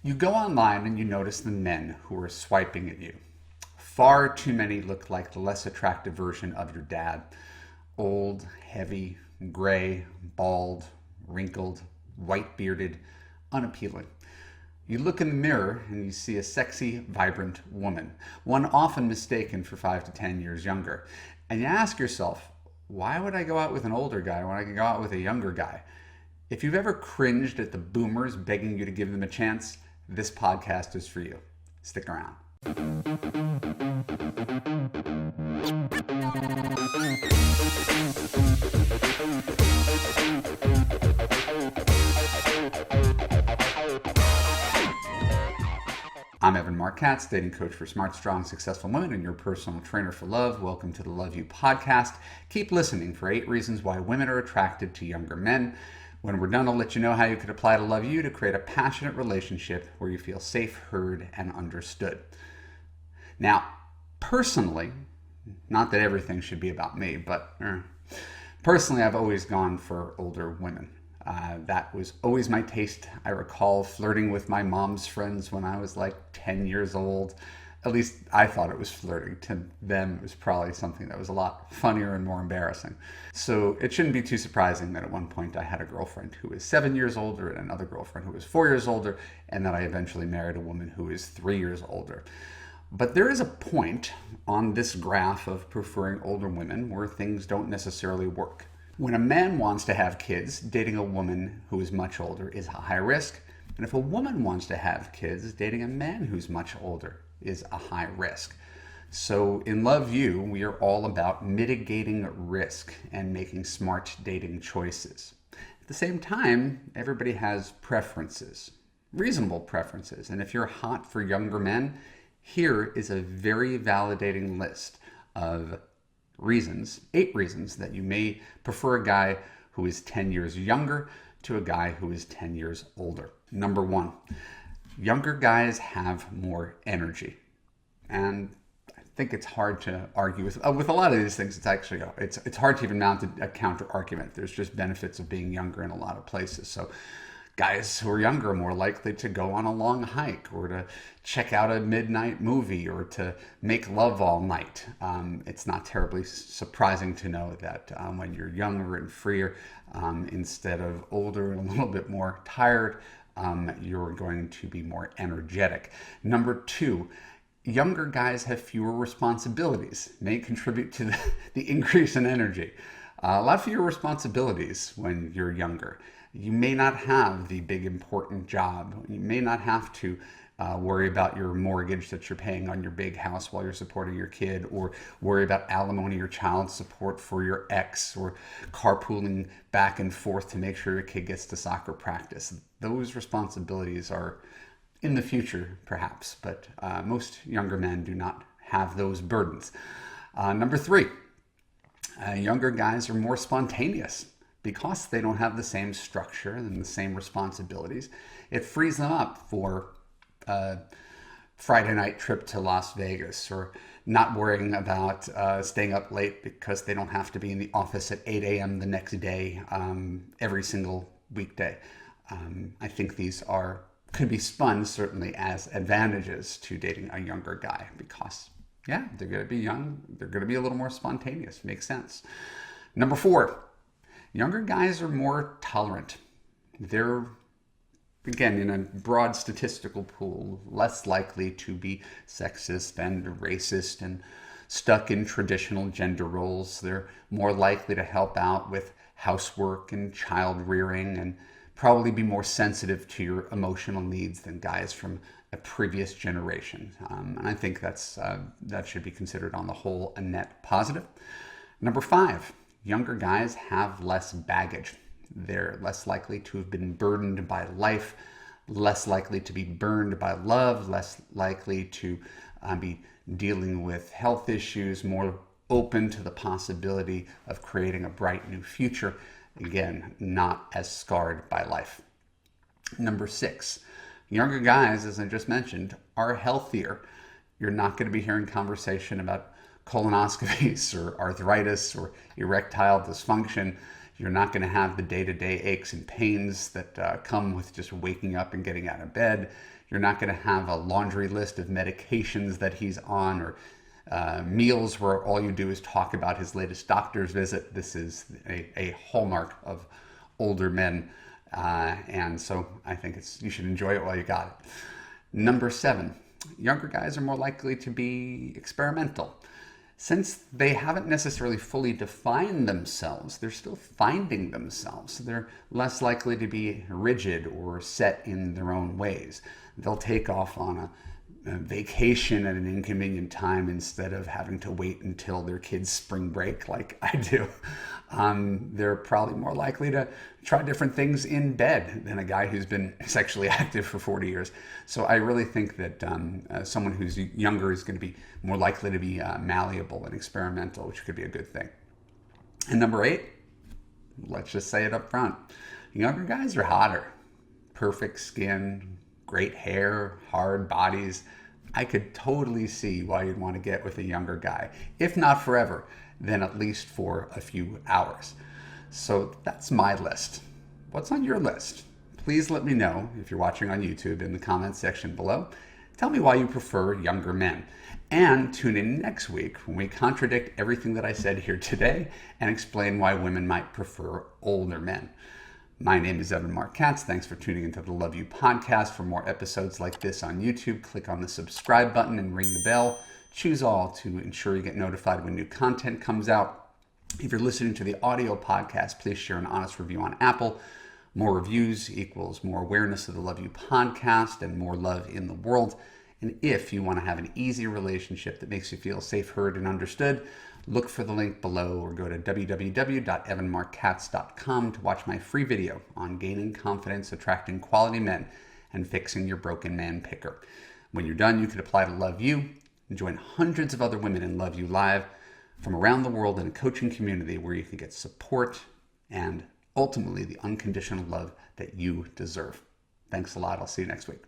You go online and you notice the men who are swiping at you. Far too many look like the less attractive version of your dad. Old, heavy, gray, bald, wrinkled, white-bearded, unappealing. You look in the mirror and you see a sexy, vibrant woman, one often mistaken for 5 to 10 years younger. And you ask yourself, why would I go out with an older guy when I can go out with a younger guy? If you've ever cringed at the boomers begging you to give them a chance, this podcast is for you. Stick around. I'm Marc, Katz, dating coach for smart, strong, successful women and your personal trainer for love. Welcome to the Love You podcast. Keep listening for 8 reasons why women are attracted to younger men. When we're done, I'll let you know how you could apply to Love You to create a passionate relationship where you feel safe, heard, and understood. Now, personally, not that everything should be about me, but personally, I've always gone for older women. That was always my taste. I recall flirting with my mom's friends when I was like 10 years old. At least I thought it was flirting. To them, it was probably something that was a lot funnier and more embarrassing. So it shouldn't be too surprising that at one point I had a girlfriend who was 7 years older and another girlfriend who was 4 years older, and that I eventually married a woman who is 3 years older. But there is a point on this graph of preferring older women where things don't necessarily work. When a man wants to have kids, dating a woman who is much older is a high risk. And if a woman wants to have kids, dating a man who's much older is a high risk. So in Love You, we are all about mitigating risk and making smart dating choices. At the same time, everybody has preferences, reasonable preferences. And if you're hot for younger men, here is a very validating list of reasons, 8 reasons that you may prefer a guy who is 10 years younger to a guy who is 10 years older. Number 1, younger guys have more energy. And I think it's hard to argue with a lot of these things. It's hard to even mount a counter argument. There's just benefits of being younger in a lot of places. So guys who are younger are more likely to go on a long hike or to check out a midnight movie or to make love all night. It's not terribly surprising to know that when you're younger and freer, instead of older and a little bit more tired, you're going to be more energetic. Number 2, younger guys have fewer responsibilities, may contribute to the increase in energy. A lot fewer responsibilities when you're younger. You may not have the big important job. You may not have to worry about your mortgage that you're paying on your big house while you're supporting your kid, or worry about alimony or child support for your ex, or carpooling back and forth to make sure your kid gets to soccer practice. Those responsibilities are in the future, perhaps, but most younger men do not have those burdens. Number 3, younger guys are more spontaneous. Because they don't have the same structure and the same responsibilities, it frees them up for a Friday night trip to Las Vegas, or not worrying about staying up late because they don't have to be in the office at 8 a.m. the next day every single weekday. I think these could be spun certainly as advantages to dating a younger guy because, they're going to be young, they're going to be a little more spontaneous. Makes sense. Number 4. Younger guys are more tolerant. They're, again, in a broad statistical pool, less likely to be sexist and racist and stuck in traditional gender roles. They're more likely to help out with housework and child rearing and probably be more sensitive to your emotional needs than guys from a previous generation. And I think that should be considered on the whole a net positive. Number 5. Younger guys have less baggage. They're less likely to have been burdened by life, less likely to be burned by love, less likely to be dealing with health issues, more open to the possibility of creating a bright new future. Again, not as scarred by life. Number 6, younger guys, as I just mentioned, are healthier. You're not going to be hearing conversation about colonoscopies or arthritis or erectile dysfunction. You're not going to have the day-to-day aches and pains that come with just waking up and getting out of bed. You're not going to have a laundry list of medications that he's on, or meals where all you do is talk about his latest doctor's visit. This is a hallmark of older men. And so I think you should enjoy it while you got it. Number 7, younger guys are more likely to be experimental. Since they haven't necessarily fully defined themselves, they're still finding themselves. They're less likely to be rigid or set in their own ways. They'll take off on a vacation at an inconvenient time instead of having to wait until their kids' spring break like I do. They're probably more likely to try different things in bed than a guy who's been sexually active for 40 years. So I really think that someone who's younger is going to be more likely to be malleable and experimental, which could be a good thing. And number 8, let's just say it up front. Younger guys are hotter. Perfect skin, great hair, hard bodies. I could totally see why you'd want to get with a younger guy. If not forever, then at least for a few hours. So that's my list. What's on your list? Please let me know if you're watching on YouTube in the comments section below. Tell me why you prefer younger men. And tune in next week when we contradict everything that I said here today and explain why women might prefer older men. My name is Marc Katz. Thanks for tuning into the Love You podcast. For more episodes like this on YouTube, click on the subscribe button and ring the bell. Choose all to ensure you get notified when new content comes out. If you're listening to the audio podcast, please share an honest review on Apple. More reviews equals more awareness of the Love You podcast and more love in the world. And if you want to have an easy relationship that makes you feel safe, heard, and understood, look for the link below or go to www.evanmarckatz.com to watch my free video on gaining confidence, attracting quality men, and fixing your broken man picker. When you're done, you can apply to Love You and join hundreds of other women in Love You Live from around the world in a coaching community where you can get support and ultimately the unconditional love that you deserve. Thanks a lot. I'll see you next week.